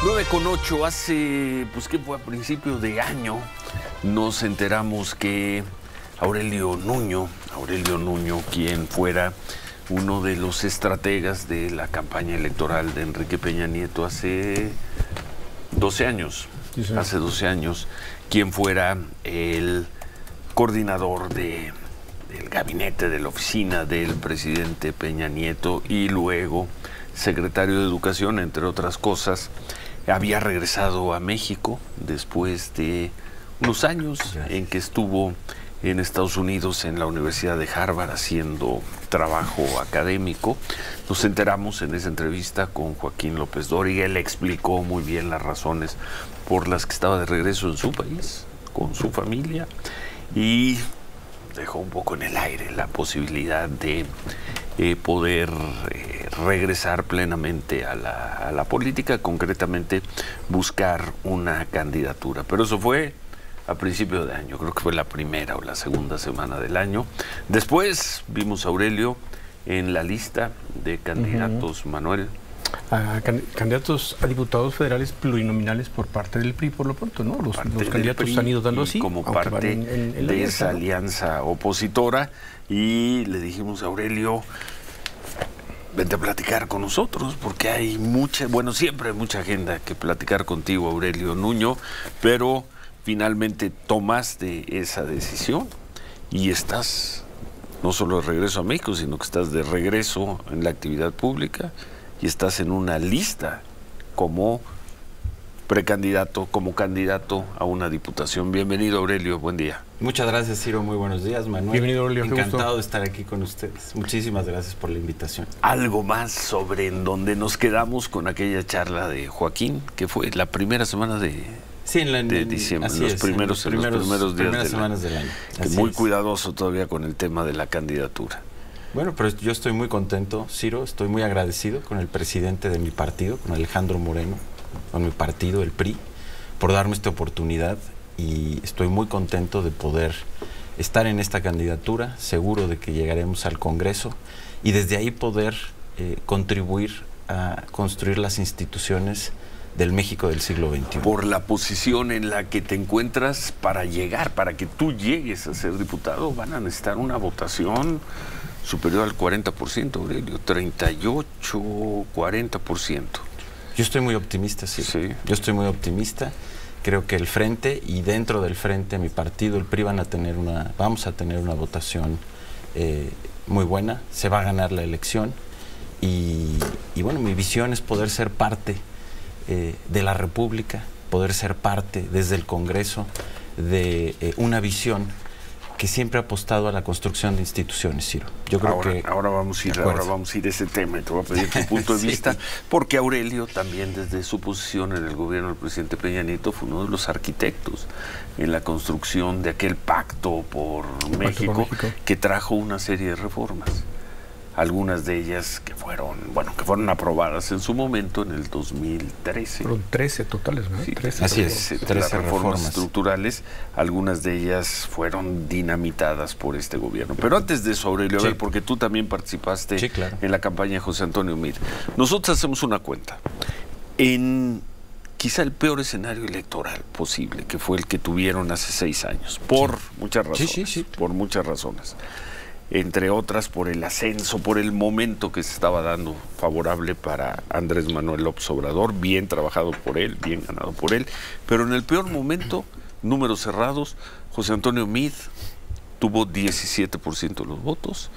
9:08, hace, pues que fue a principio de año, nos enteramos que Aurelio Nuño, quien fuera uno de los estrategas de la campaña electoral de Enrique Peña Nieto hace 12 años, hace 12 años, quien fuera el coordinador del gabinete, de la oficina del presidente Peña Nieto y luego secretario de Educación, entre otras cosas, había regresado a México después de unos años en que estuvo en Estados Unidos en la Universidad de Harvard haciendo trabajo académico. Nos enteramos en esa entrevista con Joaquín López Dóriga. Él explicó muy bien las razones por las que estaba de regreso en su país, con su familia, y dejó un poco en el aire la posibilidad de poder regresar plenamente a la política, concretamente buscar una candidatura. Pero eso fue a principio de año, creo que fue la primera o la segunda semana del año. Después vimos a Aurelio en la lista de candidatos, Manuel. Candidatos a diputados federales plurinominales por parte del PRI, por lo pronto, ¿no? Los candidatos han ido dando así. Como parte de esa alianza opositora, y le dijimos a Aurelio, vente a platicar con nosotros, porque hay mucha, bueno, siempre hay mucha agenda que platicar contigo, Aurelio Nuño, pero finalmente tomaste esa decisión y estás no solo de regreso a México, sino que estás de regreso en la actividad pública y estás en una lista como precandidato, como candidato a una diputación. Bienvenido, Aurelio, buen día. Muchas gracias, Ciro, muy buenos días, Manuel. Bienvenido, Aurelio. Encantado de estar aquí con ustedes. Muchísimas gracias por la invitación. Algo más sobre en donde nos quedamos con aquella charla de Joaquín, que fue la primera semana de diciembre, los primeros días semanas del año. Muy cuidadoso todavía con el tema de la candidatura. Bueno, pero yo estoy muy contento, Ciro, estoy muy agradecido con el presidente de mi partido, con Alejandro Moreno, con mi partido, el PRI, por darme esta oportunidad, y estoy muy contento de poder estar en esta candidatura, seguro de que llegaremos al Congreso y desde ahí poder contribuir a construir las instituciones del México del siglo XXI. Por la posición en la que te encuentras para llegar, para que tú llegues a ser diputado, van a necesitar una votación superior al 40%, Aurelio, 38, 40%. Yo estoy muy optimista, sí. Yo estoy muy optimista. Creo que el Frente y dentro del Frente, mi partido, el PRI, vamos a tener una votación muy buena. Se va a ganar la elección y bueno, mi visión es poder ser parte de la República, poder ser parte desde el Congreso de una visión que siempre ha apostado a la construcción de instituciones, Ciro. Yo creo ahora vamos a ir a ese tema y te voy a pedir tu punto de vista, porque Aurelio también desde su posición en el gobierno del presidente Peña Nieto fue uno de los arquitectos en la construcción de aquel pacto por México que trajo una serie de reformas. Algunas de ellas que fueron aprobadas en su momento en el 2013. Fueron 13 totales, ¿no? Sí, 13 así es, 13 reformas estructurales, algunas de ellas fueron dinamitadas por este gobierno. Pero antes de eso, Aurelio, a ver, porque tú también participaste en la campaña de José Antonio Meade. Nosotros hacemos una cuenta. En quizá el peor escenario electoral posible, que fue el que tuvieron hace 6 años, por muchas razones, por muchas razones. Entre otras por el ascenso, por el momento que se estaba dando favorable para Andrés Manuel López Obrador, bien trabajado por él, bien ganado por él, pero en el peor momento, números cerrados, José Antonio Meade tuvo 17% de los votos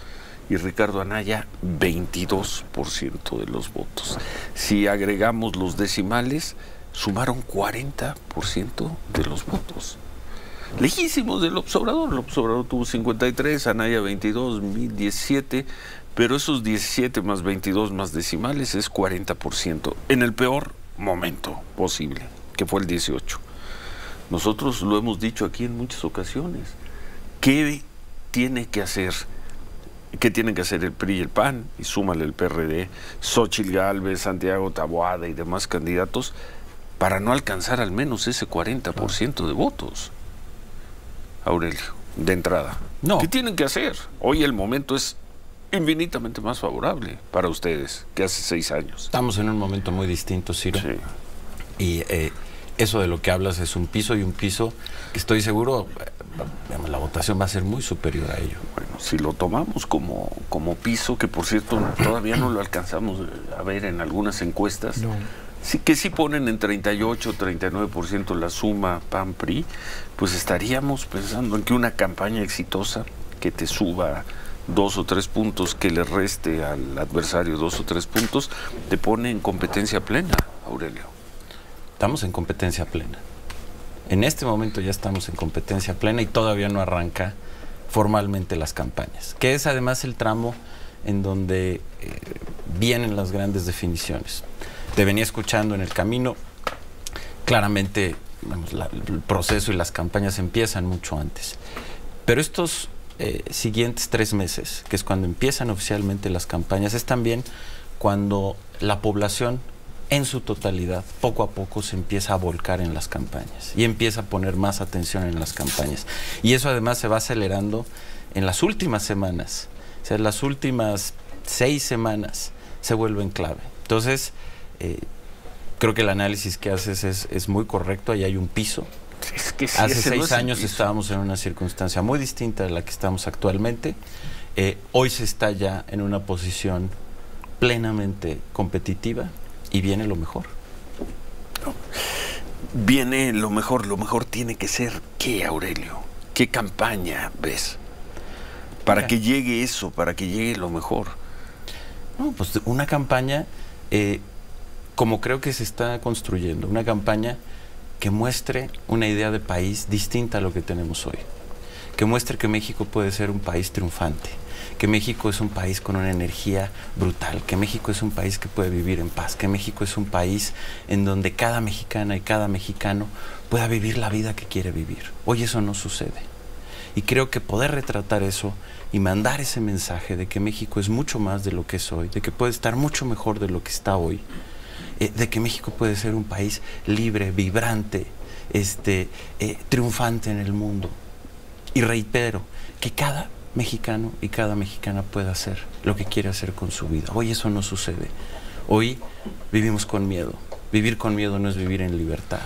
y Ricardo Anaya 22% de los votos. Si agregamos los decimales, sumaron 40% de los votos. Lejísimos del López Obrador. López Obrador tuvo 53, Anaya 22, 17, pero esos 17 más 22 más decimales es 40%, en el peor momento posible, que fue el 18. Nosotros lo hemos dicho aquí en muchas ocasiones. ¿Qué tienen que hacer el PRI y el PAN? Y súmale el PRD, Xóchitl Gálvez, Santiago Taboada y demás candidatos, para no alcanzar al menos ese 40% de votos? Aurelio, de entrada, ¿qué tienen que hacer? Hoy el momento es infinitamente más favorable para ustedes que hace 6 años. Estamos en un momento muy distinto, Ciro. Y eso de lo que hablas es un piso, y un piso que estoy seguro, la votación va a ser muy superior a ello. Bueno, si lo tomamos como piso, que por cierto todavía no lo alcanzamos a ver en algunas encuestas, no. Sí que sí ponen en 38, 39% la suma PAN-PRI, pues estaríamos pensando en que una campaña exitosa que te suba 2 o 3 puntos, que le reste al adversario 2 o 3 puntos, te pone en competencia plena, Aurelio. Estamos en competencia plena. En este momento ya estamos en competencia plena y todavía no arranca formalmente las campañas, que es además el tramo en donde vienen las grandes definiciones. Te venía escuchando en el camino, claramente el proceso y las campañas empiezan mucho antes, pero estos siguientes 3 meses, que es cuando empiezan oficialmente las campañas, es también cuando la población en su totalidad, poco a poco se empieza a volcar en las campañas y empieza a poner más atención en las campañas. Y eso además se va acelerando en las últimas semanas, o sea, las últimas 6 semanas se vuelven clave. Entonces, creo que el análisis que haces es muy correcto, ahí hay un piso. Es que sí, hace 6 años estábamos en una circunstancia muy distinta de la que estamos actualmente. Hoy se está ya en una posición plenamente competitiva y viene lo mejor. No. Viene lo mejor tiene que ser ¿qué, Aurelio? ¿Qué campaña ves? Para que llegue eso, para que llegue lo mejor. No, pues una campaña, como creo que se está construyendo, una campaña que muestre una idea de país distinta a lo que tenemos hoy, que muestre que México puede ser un país triunfante, que México es un país con una energía brutal, que México es un país que puede vivir en paz, que México es un país en donde cada mexicana y cada mexicano pueda vivir la vida que quiere vivir. Hoy eso no sucede. Y creo que poder retratar eso y mandar ese mensaje de que México es mucho más de lo que es hoy, de que puede estar mucho mejor de lo que está hoy, de que México puede ser un país libre, vibrante, triunfante en el mundo. Y reitero, que cada mexicano y cada mexicana pueda hacer lo que quiere hacer con su vida. Hoy eso no sucede. Hoy vivimos con miedo. Vivir con miedo no es vivir en libertad.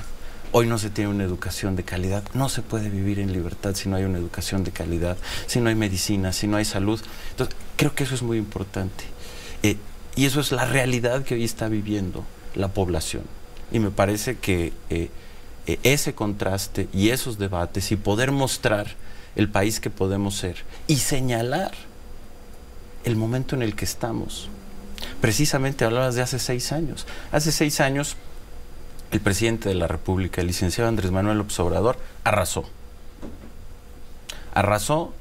Hoy no se tiene una educación de calidad. No se puede vivir en libertad si no hay una educación de calidad, si no hay medicina, si no hay salud. Entonces, creo que eso es muy importante. Y eso es la realidad que hoy está viviendo la población. Y me parece que ese contraste y esos debates y poder mostrar el país que podemos ser y señalar el momento en el que estamos. Precisamente hablabas de hace 6 años. Hace 6 años el presidente de la República, el licenciado Andrés Manuel López Obrador, arrasó. Arrasó,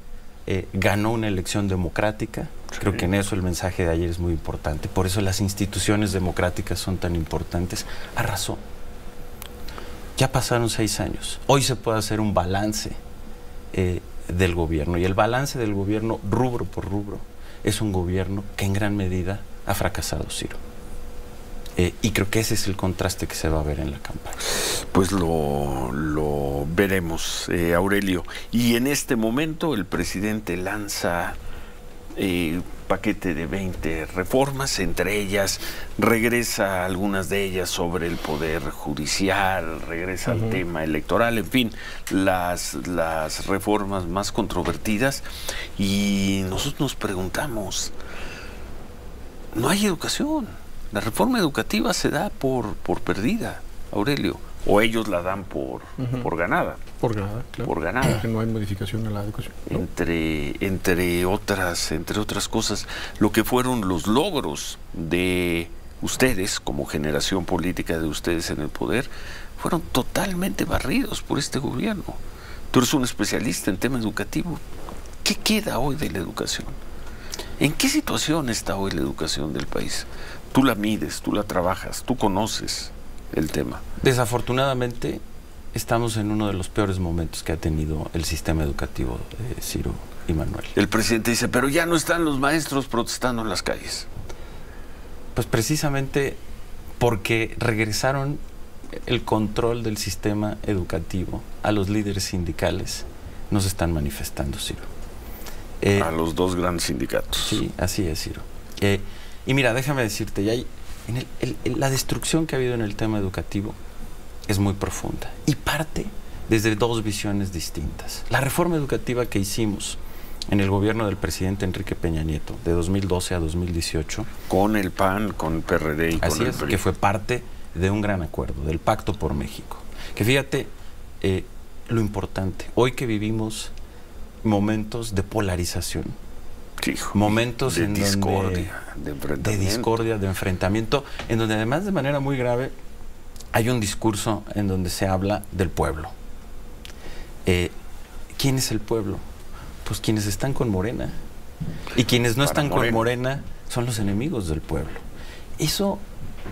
ganó una elección democrática. Creo que en eso el mensaje de ayer es muy importante. Por eso las instituciones democráticas son tan importantes. Arrasó. Ya pasaron 6 años. Hoy se puede hacer un balance del gobierno. Y el balance del gobierno, rubro por rubro, es un gobierno que en gran medida ha fracasado, Ciro. Y creo que ese es el contraste que se va a ver en la campaña. Pues lo veremos, Aurelio. Y en este momento el presidente lanza paquete de 20 reformas, entre ellas regresa algunas de ellas sobre el poder judicial, regresa al tema electoral, en fin, las reformas más controvertidas. Y nosotros nos preguntamos, no hay educación. La reforma educativa se da por perdida, Aurelio, o ellos la dan por ganada. Por ganada, claro. Por ganada. Porque no hay modificación a la educación, ¿no? Entre otras cosas, lo que fueron los logros de ustedes, como generación política de ustedes en el poder, fueron totalmente barridos por este gobierno. Tú eres un especialista en tema educativo. ¿Qué queda hoy de la educación? ¿En qué situación está hoy la educación del país? Tú la mides, tú la trabajas, tú conoces el tema. Desafortunadamente, estamos en uno de los peores momentos que ha tenido el sistema educativo, Ciro y Manuel. El presidente dice, pero ya no están los maestros protestando en las calles. Pues precisamente porque regresaron el control del sistema educativo a los líderes sindicales, no se están manifestando, Ciro. A los 2 grandes sindicatos. Sí, así es, Ciro. Y mira, déjame decirte, ya hay, la destrucción que ha habido en el tema educativo es muy profunda y parte desde dos visiones distintas. La reforma educativa que hicimos en el gobierno del presidente Enrique Peña Nieto, de 2012 a 2018. Con el PAN, con el PRD y con el PRI. Que fue parte de un gran acuerdo, del Pacto por México. Que fíjate lo importante, hoy que vivimos momentos de polarización, momentos de discordia, de enfrentamiento, en donde además de manera muy grave hay un discurso en donde se habla del pueblo. ¿Quién es el pueblo? Pues quienes están con Morena. Y quienes no están con Morena son los enemigos del pueblo. Eso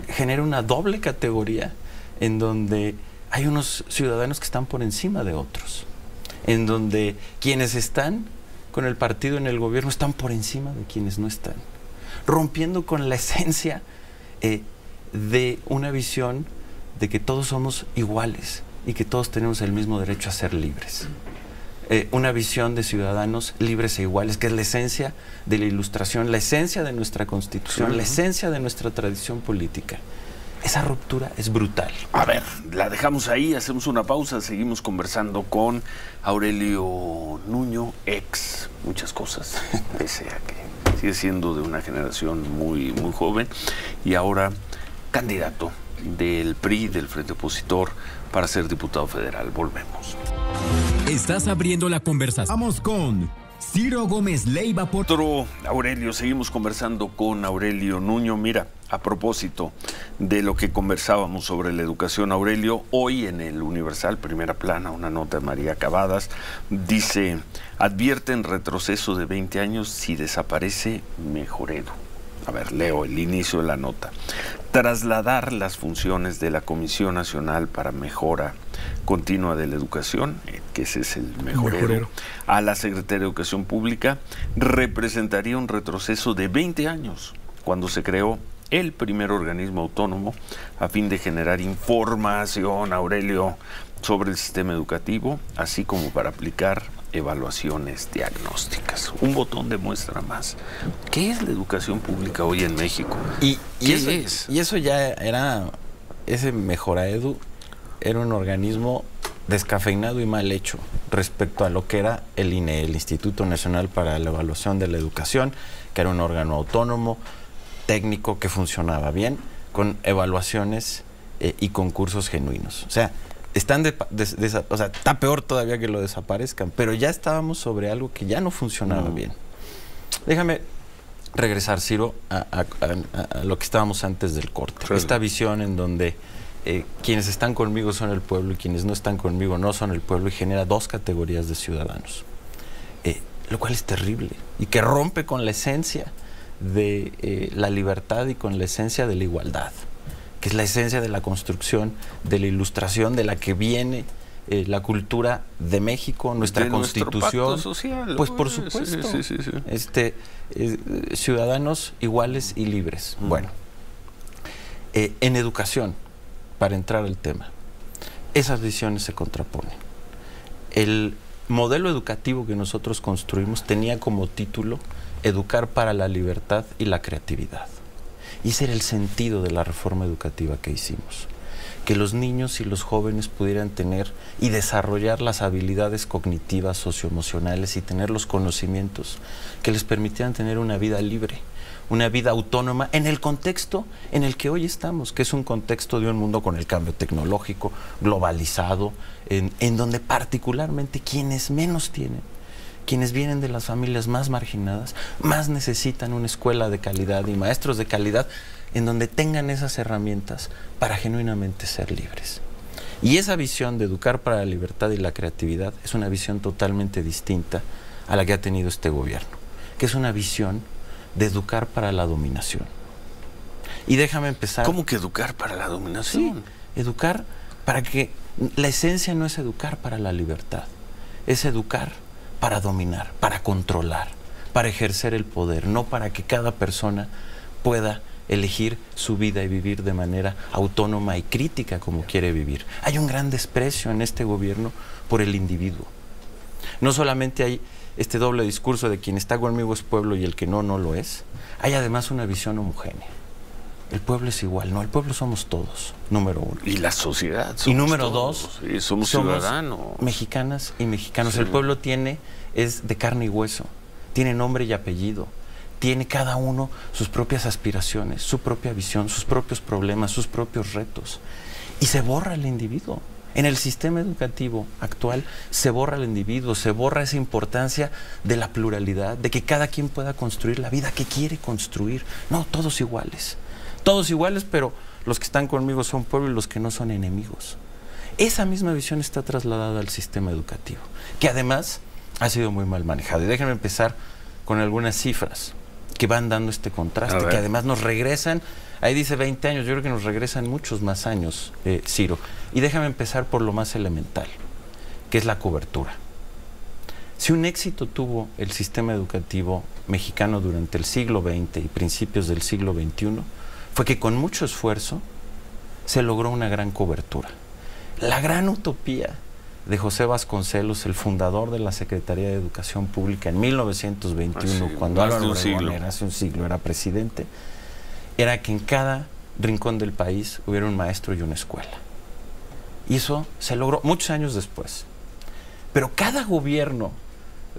genera una doble categoría en donde hay unos ciudadanos que están por encima de otros, en donde quienes están con el partido en el gobierno están por encima de quienes no están, rompiendo con la esencia de una visión de que todos somos iguales y que todos tenemos el mismo derecho a ser libres. Una visión de ciudadanos libres e iguales, que es la esencia de la Ilustración, la esencia de nuestra Constitución, la esencia de nuestra tradición política. Esa ruptura es brutal. A ver, la dejamos ahí, hacemos una pausa, seguimos conversando con Aurelio Nuño, ex muchas cosas, pese a que sigue siendo de una generación muy joven, y ahora candidato del PRI, del Frente Opositor, para ser diputado federal. Volvemos. Estás abriendo la conversación. Vamos con Ciro Gómez Leiva por... Aurelio, seguimos conversando con Aurelio Nuño. Mira, a propósito de lo que conversábamos sobre la educación, Aurelio, hoy en el Universal, primera plana, una nota de María Cavadas, dice, advierten retroceso de 20 años si desaparece Mejoredu. A ver, leo el inicio de la nota. Trasladar las funciones de la Comisión Nacional para Mejora Continua de la Educación, que ese es el mejorero, a la Secretaría de Educación Pública, representaría un retroceso de 20 años, cuando se creó el primer organismo autónomo a fin de generar información, Aurelio, sobre el sistema educativo, así como para aplicar evaluaciones diagnósticas. Un botón de muestra más. ¿Qué es la educación pública hoy en México? ¿Y eso ya era, ese Mejoraedu era un organismo descafeinado y mal hecho respecto a lo que era el INE, el Instituto Nacional para la Evaluación de la Educación, que era un órgano autónomo, técnico, que funcionaba bien, con evaluaciones y concursos genuinos. O sea, está peor todavía que lo desaparezcan, pero ya estábamos sobre algo que ya no funcionaba bien. Déjame regresar, Ciro, a lo que estábamos antes del corte. Sí. Esta visión en donde quienes están conmigo son el pueblo y quienes no están conmigo no son el pueblo, y genera dos categorías de ciudadanos, lo cual es terrible y que rompe con la esencia de la libertad y con la esencia de la igualdad, que es la esencia de la construcción, de la Ilustración, de la que viene la cultura de México, nuestra Constitución, social, pues por supuesto, ciudadanos iguales y libres. Bueno, en educación, para entrar al tema, esas visiones se contraponen. El modelo educativo que nosotros construimos tenía como título Educar para la libertad y la creatividad. Y ese era el sentido de la reforma educativa que hicimos. Que los niños y los jóvenes pudieran tener y desarrollar las habilidades cognitivas, socioemocionales y tener los conocimientos que les permitieran tener una vida libre, una vida autónoma en el contexto en el que hoy estamos, que es un contexto de un mundo con el cambio tecnológico, globalizado, en donde particularmente quienes menos tienen, quienes vienen de las familias más marginadas, más necesitan una escuela de calidad y maestros de calidad en donde tengan esas herramientas para genuinamente ser libres. Y esa visión de educar para la libertad y la creatividad es una visión totalmente distinta a la que ha tenido este gobierno, que es una visión de educar para la dominación. Y déjame empezar... ¿Cómo que educar para la dominación? Sí, educar para que... La esencia no es educar para la libertad, es educar para dominar, para controlar, para ejercer el poder, no para que cada persona pueda elegir su vida y vivir de manera autónoma y crítica como quiere vivir. Hay un gran desprecio en este gobierno por el individuo. No solamente hay este doble discurso de quien está conmigo es pueblo y el que no, no lo es. Hay además una visión homogénea, el pueblo es igual. No, el pueblo somos todos, número uno. Y la sociedad. Y número todos. dos, sí, somos ciudadanos. Mexicanas y mexicanos. Sí. El pueblo es de carne y hueso, tiene nombre y apellido. Tiene cada uno sus propias aspiraciones, su propia visión, sus propios problemas, sus propios retos. Y se borra el individuo. En el sistema educativo actual se borra el individuo, se borra esa importancia de la pluralidad, de que cada quien pueda construir la vida que quiere construir. No, todos iguales. Todos iguales, pero los que están conmigo son pueblo y los que no son enemigos. Esa misma visión está trasladada al sistema educativo, que además ha sido muy mal manejado. Y déjenme empezar con algunas cifras que van dando este contraste, que además nos regresan, ahí dice 20 años, yo creo que nos regresan muchos más años, Ciro. Y déjame empezar por lo más elemental, que es la cobertura. Si un éxito tuvo el sistema educativo mexicano durante el siglo XX y principios del siglo XXI, fue que con mucho esfuerzo se logró una gran cobertura. La gran utopía de José Vasconcelos, el fundador de la Secretaría de Educación Pública en 1921, cuando Álvaro Obregón hace un siglo era presidente, era que en cada rincón del país hubiera un maestro y una escuela. Y eso se logró muchos años después. Pero cada gobierno,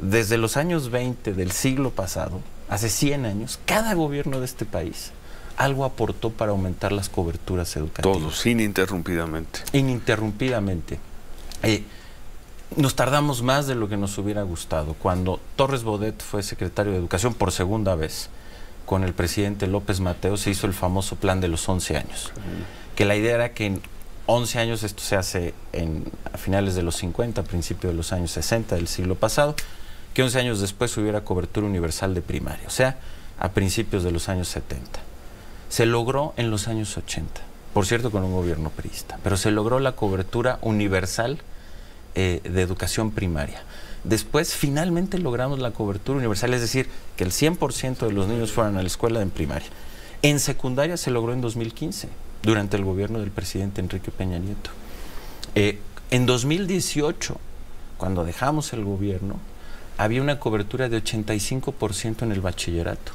desde los años 20 del siglo pasado, hace 100 años, cada gobierno de este país algo aportó para aumentar las coberturas educativas. Todos, ininterrumpidamente. Ininterrumpidamente. Nos tardamos más de lo que nos hubiera gustado. Cuando Torres Bodet fue secretario de Educación por segunda vez, con el presidente López Mateos, se hizo el famoso plan de los 11 años. Que la idea era que en 11 años, esto se hace a finales de los 50, a principios de los años 60 del siglo pasado, que 11 años después hubiera cobertura universal de primaria, o sea, a principios de los años 70. Se logró en los años 80, por cierto con un gobierno priista, pero se logró la cobertura universal de educación primaria. Después finalmente logramos la cobertura universal, es decir, que el 100% de los niños fueran a la escuela en primaria. En secundaria se logró en 2015, durante el gobierno del presidente Enrique Peña Nieto. En 2018, cuando dejamos el gobierno, había una cobertura de 85% en el bachillerato.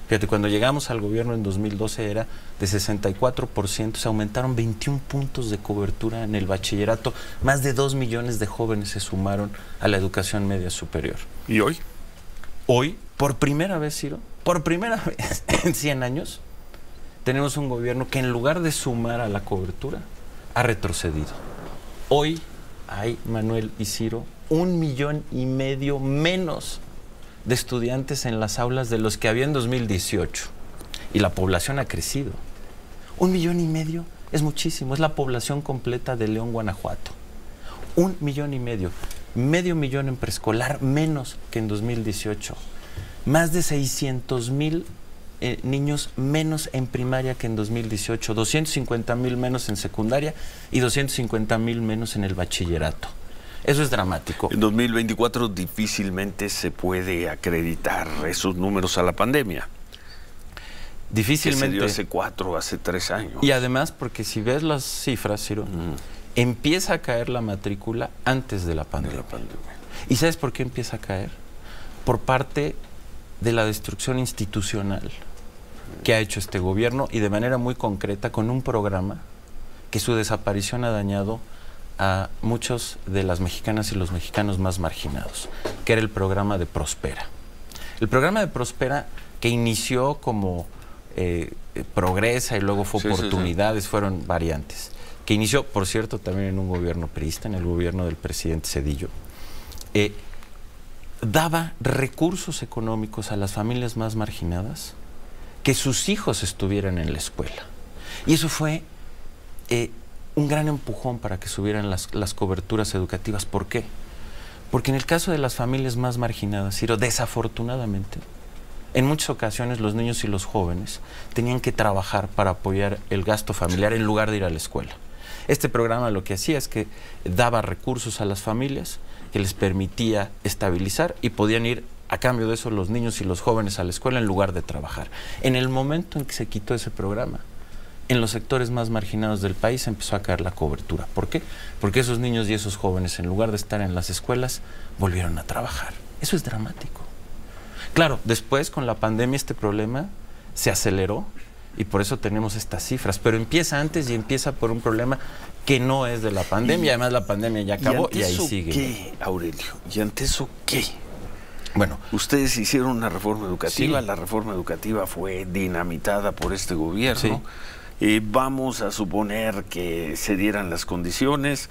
Fíjate, cuando llegamos al gobierno en 2012 era de 64%, se aumentaron 21 puntos de cobertura en el bachillerato. Más de 2 millones de jóvenes se sumaron a la educación media superior. ¿Y hoy? Hoy, por primera vez, Ciro, por primera vez en 100 años, tenemos un gobierno que en lugar de sumar a la cobertura, ha retrocedido. Hoy hay, Manuel y Ciro, 1,5 millones menos de estudiantes en las aulas de los que había en 2018. Y la población ha crecido. 1,5 millones es muchísimo, es la población completa de León, Guanajuato. 1,5 millones, medio millón en preescolar, menos que en 2018. Más de 600,000 niños menos en primaria que en 2018, 250,000 menos en secundaria y 250,000 menos en el bachillerato. Eso es dramático. En 2024 difícilmente se puede acreditar esos números a la pandemia. Difícilmente. Que se dio hace 4, hace 3 años. Y además, porque si ves las cifras, Ciro, empieza a caer la matrícula antes de la pandemia. ¿Y sabes por qué empieza a caer? Por parte de la destrucción institucional que ha hecho este gobierno y de manera muy concreta con un programa que su desaparición ha dañado a muchos de las mexicanas y los mexicanos más marginados, que era el programa de Prospera. El programa de Prospera, que inició como Progresa y luego fue Oportunidades, fueron variantes, que inició, por cierto, también en un gobierno priista, en el gobierno del presidente Zedillo, daba recursos económicos a las familias más marginadas, que sus hijos estuvieran en la escuela. Y eso fue un gran empujón para que subieran las coberturas educativas. ¿Por qué? Porque en el caso de las familias más marginadas, Ciro, desafortunadamente, en muchas ocasiones los niños y los jóvenes tenían que trabajar para apoyar el gasto familiar en lugar de ir a la escuela. Este programa lo que hacía es que daba recursos a las familias que les permitía estabilizar y podían ir a cambio de eso los niños y los jóvenes a la escuela en lugar de trabajar. En el momento en que se quitó ese programa, en los sectores más marginados del país empezó a caer la cobertura. ¿Por qué? Porque esos niños y esos jóvenes, en lugar de estar en las escuelas, volvieron a trabajar. Eso es dramático. Claro, después con la pandemia este problema se aceleró Y por eso tenemos estas cifras. Pero empieza antes y empieza por un problema que no es de la pandemia. Además, la pandemia ya acabó y ahí sigue. ¿Qué, Aurelio? ¿Y ante eso qué? Bueno, ustedes hicieron una reforma educativa. Sí. La reforma educativa fue dinamitada por este gobierno. Sí. Vamos a suponer que se dieran las condiciones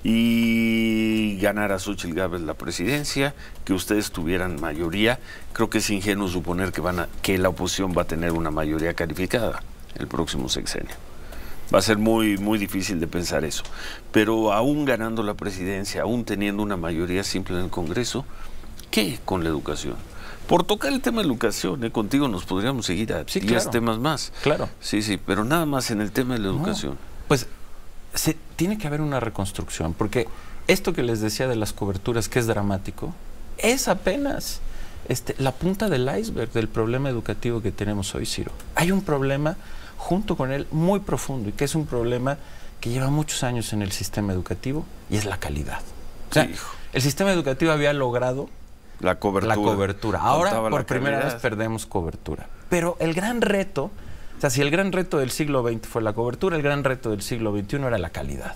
y ganara Xóchitl Gálvez la presidencia, que ustedes tuvieran mayoría. Creo que es ingenuo suponer que la oposición va a tener una mayoría calificada el próximo sexenio. Va a ser muy, muy difícil de pensar eso. Pero aún ganando la presidencia, aún teniendo una mayoría simple en el Congreso, ¿qué con la educación? Por tocar el tema de educación, contigo nos podríamos seguir a 10 temas más. Claro. Sí, sí, pero nada más en el tema de la educación. No, pues tiene que haber una reconstrucción, porque esto que les decía de las coberturas, que es dramático, es apenas la punta del iceberg del problema educativo que tenemos hoy, Ciro. Hay un problema junto con él muy profundo y que es un problema que lleva muchos años en el sistema educativo y es la calidad. O sea, el sistema educativo había logrado la cobertura. Ahora, por primera vez, perdemos cobertura. Pero el gran reto, o sea, si el gran reto del siglo XX fue la cobertura, el gran reto del siglo XXI era la calidad.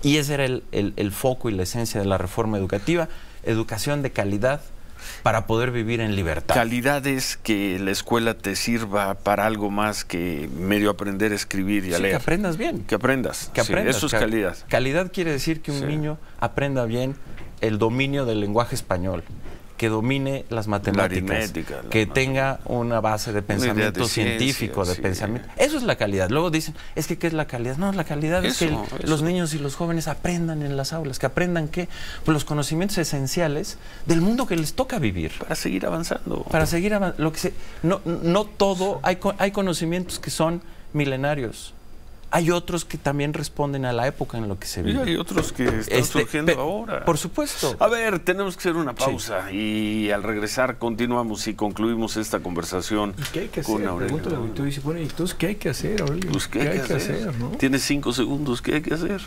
Y ese era el foco y la esencia de la reforma educativa, educación de calidad para poder vivir en libertad. Calidad es que la escuela te sirva para algo más que medio aprender a escribir y a leer. Que aprendas bien. Que aprendas. Que aprendas. Eso es calidad. Calidad quiere decir que un niño aprenda bien el dominio del lenguaje español, que domine las matemáticas, que tenga una base de pensamiento científico, de pensamiento. Eso es la calidad. Luego dicen, ¿qué es la calidad? No, la calidad es que los niños y los jóvenes aprendan en las aulas. ¿Que aprendan qué? Pues los conocimientos esenciales del mundo que les toca vivir. Para seguir avanzando. Para seguir avanzando. No todo, hay conocimientos que son milenarios. Hay otros que también responden a la época en lo que se vive. Y hay otros que están surgiendo ahora. Por supuesto. A ver, tenemos que hacer una pausa y al regresar continuamos y concluimos esta conversación. ¿Y qué hay que hacer? Pregúntale, tú dices, bueno, ¿y entonces qué hay que hacer, Aurelio? Pues, ¿qué hay que hacer? ¿No? Tienes 5 segundos, ¿qué hay que hacer?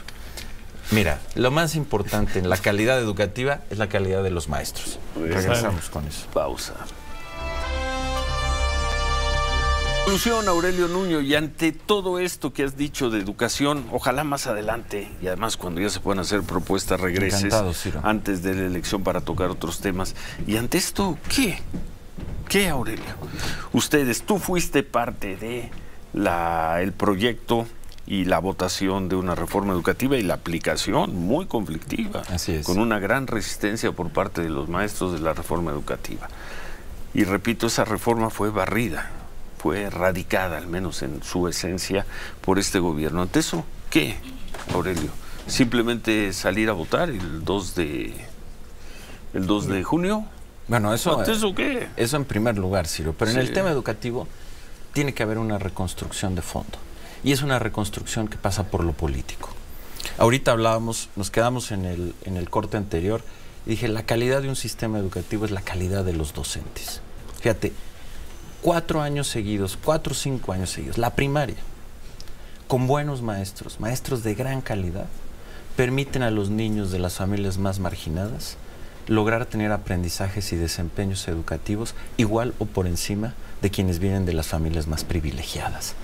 Mira, lo más importante en la calidad educativa es la calidad de los maestros. Regresamos con eso. Pausa. Conclusión, Aurelio Nuño, y ante todo esto que has dicho de educación, ojalá más adelante, y además cuando ya se puedan hacer propuestas, regreses. Encantado, Ciro. Antes de la elección para tocar otros temas. Y ante esto, ¿qué? ¿Qué, Aurelio? Tú fuiste parte de el proyecto y la votación de una reforma educativa y la aplicación muy conflictiva. Así es. Con una gran resistencia por parte de los maestros de la reforma educativa. Y repito, esa reforma fue barrida, fue erradicada, al menos en su esencia, por este gobierno. ¿Ante eso qué, Aurelio? ¿Simplemente salir a votar el 2 de junio? Bueno, eso... ¿Ante eso qué? Eso en primer lugar, Ciro. Pero en el tema educativo tiene que haber una reconstrucción de fondo. Y es una reconstrucción que pasa por lo político. Ahorita hablábamos, nos quedamos en el corte anterior, y dije, la calidad de un sistema educativo es la calidad de los docentes. Fíjate, 4 años seguidos, 4 o 5 años seguidos, la primaria, con buenos maestros, maestros de gran calidad, permiten a los niños de las familias más marginadas lograr tener aprendizajes y desempeños educativos igual o por encima de quienes vienen de las familias más privilegiadas.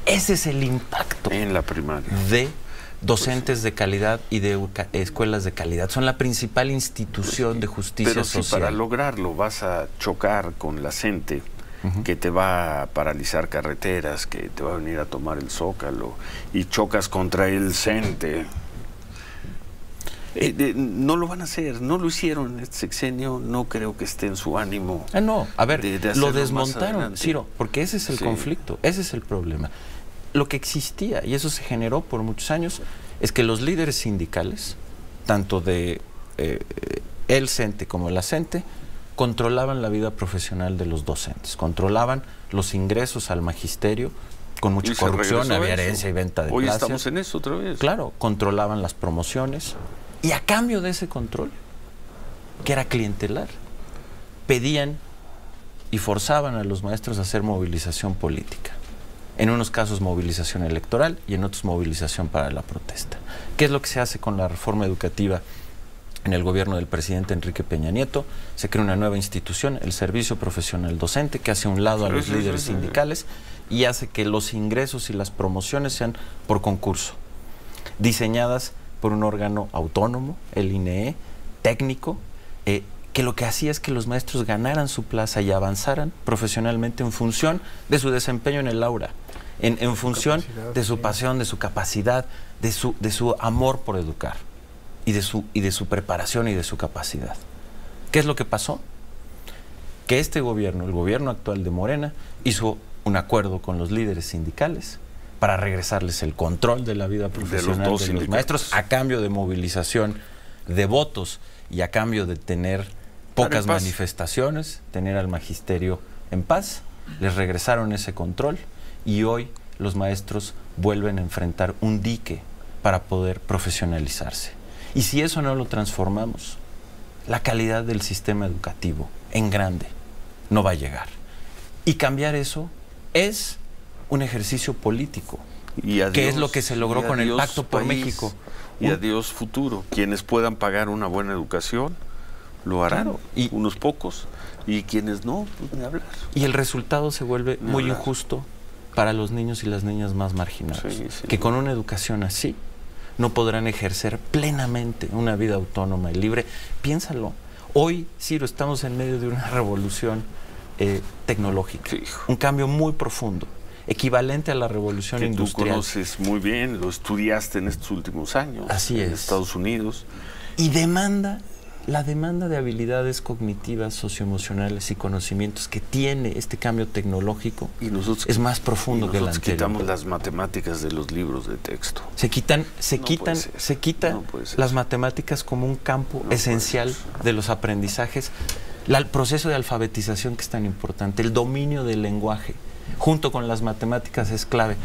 Ese es el impacto en la primaria de docentes de calidad y de escuelas de calidad. Son la principal institución de justicia social. Pero si para lograrlo vas a chocar con la gente, que te va a paralizar carreteras, que te va a venir a tomar el Zócalo, y chocas contra el CENTE. No lo van a hacer, no lo hicieron en este sexenio, no creo que esté en su ánimo. No, a ver, lo desmontaron, Ciro, porque ese es el conflicto, ese es el problema. Lo que existía, y eso se generó por muchos años, es que los líderes sindicales, tanto de el CENTE como la CENTE, controlaban la vida profesional de los docentes, controlaban los ingresos al magisterio, con mucha corrupción, había herencia y venta de clases. Hoy estamos en eso otra vez. Claro, controlaban las promociones, y a cambio de ese control, que era clientelar, pedían y forzaban a los maestros a hacer movilización política. En unos casos movilización electoral y en otros movilización para la protesta. ¿Qué es lo que se hace con la reforma educativa en el gobierno del presidente Enrique Peña Nieto, se crea una nueva institución, el Servicio Profesional Docente, que hace a un lado a los líderes sindicales y hace que los ingresos y las promociones sean por concurso, diseñadas por un órgano autónomo, el INEE, técnico, que lo que hacía es que los maestros ganaran su plaza y avanzaran profesionalmente en función de su desempeño en el aula, en función de su pasión, de su capacidad, de su amor por educar y de su preparación y de su capacidad. ¿Qué es lo que pasó? Que este gobierno, el gobierno actual de Morena, hizo un acuerdo con los líderes sindicales para regresarles el control de la vida profesional de los maestros a cambio de movilización de votos y a cambio de tener pocas manifestaciones, tener al magisterio en paz. Les regresaron ese control y hoy los maestros vuelven a enfrentar un dique para poder profesionalizarse. Y si eso no lo transformamos, la calidad del sistema educativo en grande no va a llegar. Y cambiar eso es un ejercicio político, que es lo que se logró con el Pacto por México. Y adiós futuro. Quienes puedan pagar una buena educación, lo harán. Claro. Y unos pocos. Y quienes no, pues ni hablar. Y el resultado se vuelve muy injusto para los niños y las niñas más marginados. Que con una educación así no podrán ejercer plenamente una vida autónoma y libre. Piénsalo. Hoy, Ciro, estamos en medio de una revolución tecnológica. Un cambio muy profundo, equivalente a la revolución industrial. Tú conoces muy bien, lo estudiaste en estos últimos años. Así es. En Estados Unidos. Y la demanda de habilidades cognitivas, socioemocionales y conocimientos que tiene este cambio tecnológico es más profundo que el anterior. Quitamos las matemáticas de los libros de texto. Se quitan las matemáticas como un campo esencial de los aprendizajes. El proceso de alfabetización, que es tan importante, el dominio del lenguaje, junto con las matemáticas, es clave.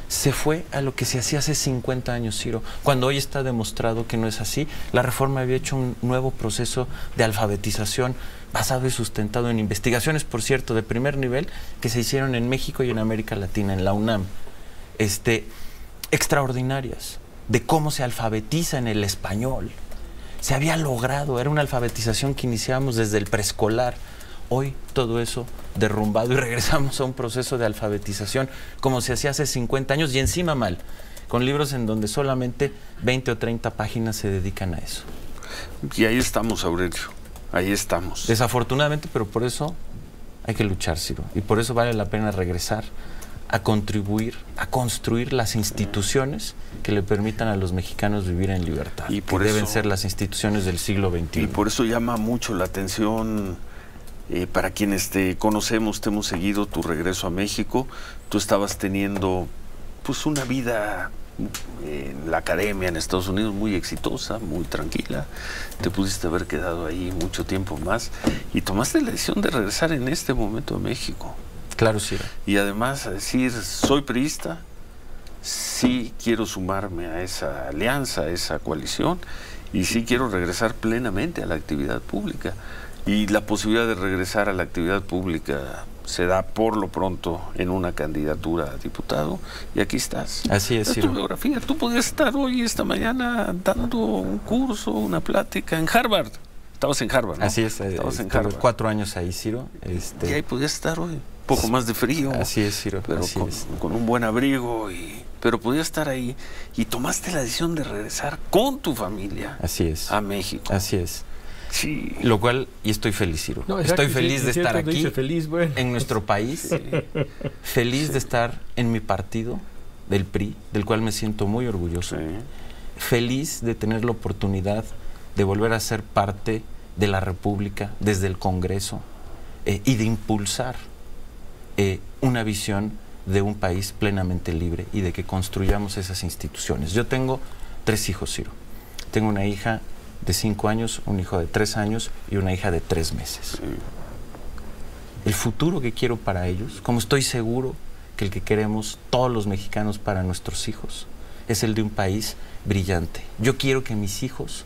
Se fue a lo que se hacía hace 50 años, Ciro, cuando hoy está demostrado que no es así. La reforma había hecho un nuevo proceso de alfabetización basado y sustentado en investigaciones, por cierto, de primer nivel, que se hicieron en México y en América Latina, en la UNAM, extraordinarias, de cómo se alfabetiza en el español. Se había logrado, era una alfabetización que iniciábamos desde el preescolar. Hoy todo eso derrumbado y regresamos a un proceso de alfabetización como se hacía hace 50 años y encima mal, con libros en donde solamente 20 o 30 páginas se dedican a eso. Y ahí estamos, Aurelio, ahí estamos. Desafortunadamente, pero por eso hay que luchar, Ciro, y por eso vale la pena regresar a contribuir, a construir las instituciones que le permitan a los mexicanos vivir en libertad, y que deben ser las instituciones del siglo XXI. Y por eso llama mucho la atención, para quienes te conocemos, te hemos seguido tu regreso a México. Tú estabas teniendo pues una vida en la academia en Estados Unidos muy exitosa, muy tranquila. Te pudiste haber quedado ahí mucho tiempo más y tomaste la decisión de regresar en este momento a México. Claro, sí. Y además a decir, soy priista, sí quiero sumarme a esa alianza, a esa coalición, y sí quiero regresar plenamente a la actividad pública. Y la posibilidad de regresar a la actividad pública se da por lo pronto en una candidatura a diputado, y aquí estás. Así es, tu biografía. Tú podías estar hoy, esta mañana, dando un curso, una plática en Harvard. Estabas en Harvard, ¿no? Así es. Estabas en Harvard. 4 años ahí, Ciro. Y ahí podías estar hoy. Poco más de frío. Así es, Ciro. Pero con un buen abrigo. Pero podías estar ahí y tomaste la decisión de regresar con tu familia. Así es. A México. Así es. Sí. Lo cual, y estoy feliz, Ciro. No, estoy feliz de estar aquí, en nuestro país. Sí. Feliz de estar en mi partido, del PRI, del cual me siento muy orgulloso. Sí. Feliz de tener la oportunidad de volver a ser parte de la República desde el Congreso, y de impulsar una visión de un país plenamente libre y de que construyamos esas instituciones. Yo tengo 3 hijos, Ciro. Tengo una hija de 5 años, un hijo de 3 años y una hija de 3 meses. Sí. El futuro que quiero para ellos, como estoy seguro que el que queremos todos los mexicanos para nuestros hijos, es el de un país brillante. Yo quiero que mis hijos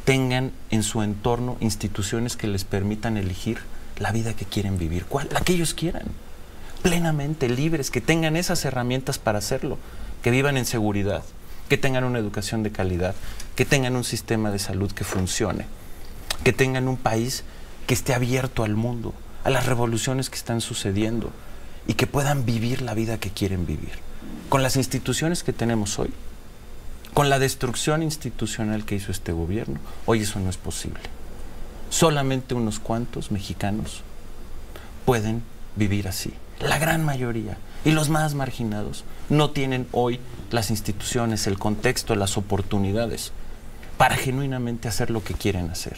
tengan en su entorno instituciones que les permitan elegir la vida que quieren vivir, la que ellos quieran, plenamente libres, que tengan esas herramientas para hacerlo, que vivan en seguridad, que tengan una educación de calidad, que tengan un sistema de salud que funcione, que tengan un país que esté abierto al mundo, a las revoluciones que están sucediendo y que puedan vivir la vida que quieren vivir. Con las instituciones que tenemos hoy, con la destrucción institucional que hizo este gobierno, hoy eso no es posible. Solamente unos cuantos mexicanos pueden vivir así. La gran mayoría y los más marginados no tienen hoy las instituciones, el contexto, las oportunidades para genuinamente hacer lo que quieren hacer.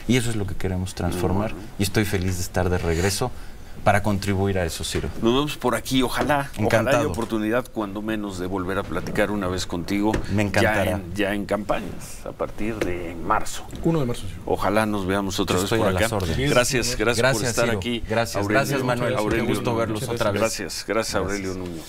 Y eso es lo que queremos transformar y estoy feliz de estar de regreso para contribuir a eso, Ciro. Nos vemos por aquí, ojalá haya oportunidad cuando menos de volver a platicar una vez contigo. Me encantará. Ya en campañas, a partir de marzo. 1 de marzo. Sí. Ojalá nos veamos otra vez por acá. Gracias por estar Ciro. aquí. Gracias, Aurelio, gracias Manuel. Aurelio, Qué gusto verlos otra vez. Gracias Aurelio Nuño.